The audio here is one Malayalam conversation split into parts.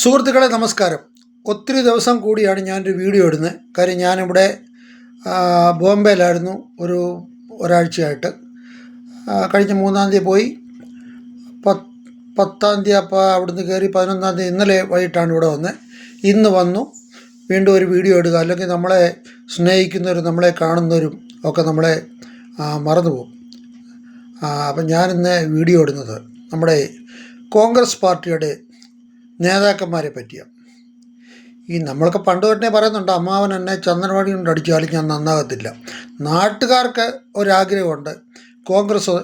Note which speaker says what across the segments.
Speaker 1: സുഹൃത്തുക്കളെ നമസ്കാരം. ഒത്തിരി ദിവസം കൂടിയാണ് ഞാനൊരു വീഡിയോ ഇടുന്നത്. കാര്യം ഞാനിവിടെ ബോംബെയിലായിരുന്നു ഒരാഴ്ചയായിട്ട്. കഴിഞ്ഞ 3-ാം തീയതി പോയി, 10-ാം തീയതി അപ്പോൾ അവിടുന്ന് കയറി 11-ാം തീയതി ഇന്നലെ വൈകിട്ടാണ് ഇവിടെ വന്നത്. ഇന്ന് വന്നു വീണ്ടും ഒരു വീഡിയോ ഇടുക. അല്ലെങ്കിൽ നമ്മളെ സ്നേഹിക്കുന്നവരും നമ്മളെ കാണുന്നവരും ഒക്കെ നമ്മളെ മറന്നുപോകും. അപ്പം ഞാനിന്ന് വീഡിയോ ഇടുന്നത് നമ്മുടെ കോൺഗ്രസ് പാർട്ടിയുടെ നേതാക്കന്മാരെ പറ്റിയാണ്. നമ്മളൊക്കെ പണ്ട് തൊട്ടേ പറയുന്നുണ്ട്, അമ്മാവൻ എന്നെ ചന്ദനവാടി കൊണ്ട് അടിച്ചാലും ഞാൻ നന്നാകത്തില്ല. നാട്ടുകാർക്ക് ഒരാഗ്രഹമുണ്ട് കോൺഗ്രസ്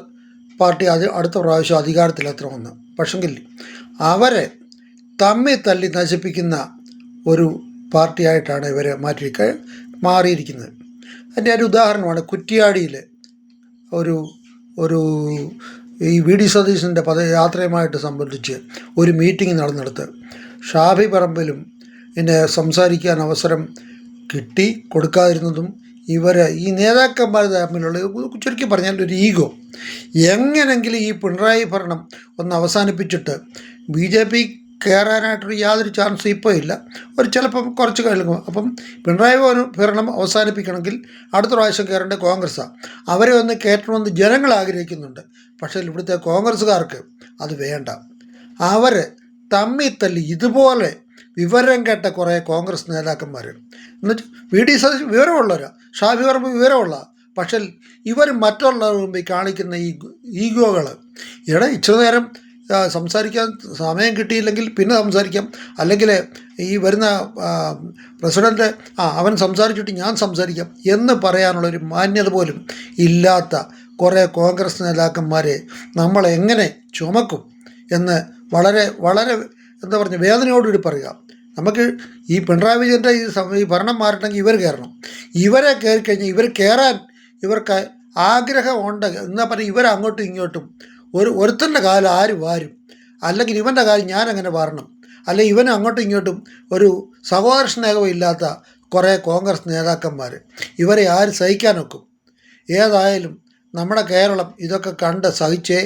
Speaker 1: പാർട്ടി അടുത്ത പ്രാവശ്യം അധികാരത്തിലെത്തണമെന്ന്. പക്ഷെങ്കിൽ അവരെ തല്ലി നശിപ്പിക്കുന്ന ഒരു പാർട്ടിയായിട്ടാണ് ഇവരെ മാറിയിരിക്കുന്നത്. അതിൻ്റെ ഒരു ഉദാഹരണമാണ് കുറ്റിയാടിയിൽ ഒരു ഈ വി ഡി സതീശൻ്റെ പദയാത്രയുമായിട്ട് സംബന്ധിച്ച് ഒരു മീറ്റിംഗ് നടന്നെടുത്ത് ഷാഫി പറമ്പിലും എന്നെ സംസാരിക്കാൻ അവസരം കൊടുക്കാതിരുന്നതും ഈ നേതാക്കന്മാർ തമ്മിലുള്ള ചുരുക്കി പറഞ്ഞാൽ ഒരു ഈഗോ. എങ്ങനെങ്കിലും ഈ പിണറായി ഭരണം ഒന്ന് അവസാനിപ്പിച്ചിട്ട് BJP കയറാനായിട്ടൊരു യാതൊരു ചാൻസും ഇപ്പോൾ ഇല്ല. ചിലപ്പം കുറച്ച് കഴിയുമ്പോൾ അപ്പം പിണറായി ഭരണം അവസാനിപ്പിക്കണമെങ്കിൽ അടുത്ത പ്രാവശ്യം കയറേണ്ട കോൺഗ്രസ്സാണ്. അവരെ ഒന്ന് കയറ്റണമെന്ന് ജനങ്ങൾ ആഗ്രഹിക്കുന്നുണ്ട്. പക്ഷേ ഇവിടുത്തെ കോൺഗ്രസ്സുകാർക്ക് അത് വേണ്ട. അവർ തല്ലി ഇതുപോലെ വിവരം കേട്ട കുറേ കോൺഗ്രസ് നേതാക്കന്മാർ, എന്നുവെച്ചാൽ VD സതീശൻ വിവരമുള്ളവരാണ്, ഷാഫി പറമ്പ് വിവരമുള്ള, പക്ഷേ ഇവർ മറ്റുള്ളവർ മുമ്പിൽ കാണിക്കുന്ന ഈ ഈഗോകൾ. ഇച്ചിരി നേരം സംസാരിക്കാൻ സമയം കിട്ടിയില്ലെങ്കിൽ പിന്നെ സംസാരിക്കാം, അല്ലെങ്കിൽ ഈ വരുന്ന പ്രസിഡൻറ്റ് അവൻ സംസാരിച്ചിട്ട് ഞാൻ സംസാരിക്കാം എന്ന് പറയാനുള്ളൊരു മാന്യത പോലും ഇല്ലാത്ത കുറേ കോൺഗ്രസ് നേതാക്കന്മാരെ നമ്മളെങ്ങനെ ചുമക്കും എന്ന് വളരെ വളരെ വേദനയോടുകൂടി പറയുക. നമുക്ക് ഈ പിണറായി വിജയൻ്റെ ഈ ഭരണം മാറണമെങ്കിൽ ഇവർ കയറണം. ഇവരെ കയറിക്കഴിഞ്ഞാൽ കയറാൻ ഇവർക്ക് ആഗ്രഹമുണ്ട് എന്നാൽ പറഞ്ഞാൽ ഇവരങ്ങോട്ടും ഇങ്ങോട്ടും ഒരുത്തൻ്റെ കാലം ആര് വാരും, അല്ലെങ്കിൽ ഇവൻ്റെ കാര്യം ഞാനങ്ങനെ വാരണം, അല്ലെങ്കിൽ ഇവന് അങ്ങോട്ടും ഇങ്ങോട്ടും ഒരു സഹോദര സ്നേഹവും ഇല്ലാത്ത കുറേ കോൺഗ്രസ് നേതാക്കന്മാർ. ഇവരെ ആര് സഹിക്കാനൊക്കും? ഏതായാലും നമ്മുടെ കേരളം ഇതൊക്കെ കണ്ട് സഹിച്ചേ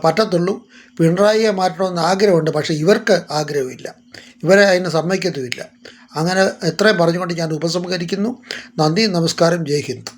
Speaker 1: പറ്റത്തുള്ളൂ. പിണറായിയെ മാറ്റണമെന്ന് ആഗ്രഹമുണ്ട്, പക്ഷേ ഇവർക്ക് ആഗ്രഹമില്ല, ഇവരെ അതിന് സമ്മതിക്കത്തുമില്ല. അങ്ങനെ എത്രയും പറഞ്ഞുകൊണ്ട് ഞാൻ ഉപസംഹരിക്കുന്നു. നന്ദി, നമസ്കാരം, ജയ് ഹിന്ദ്.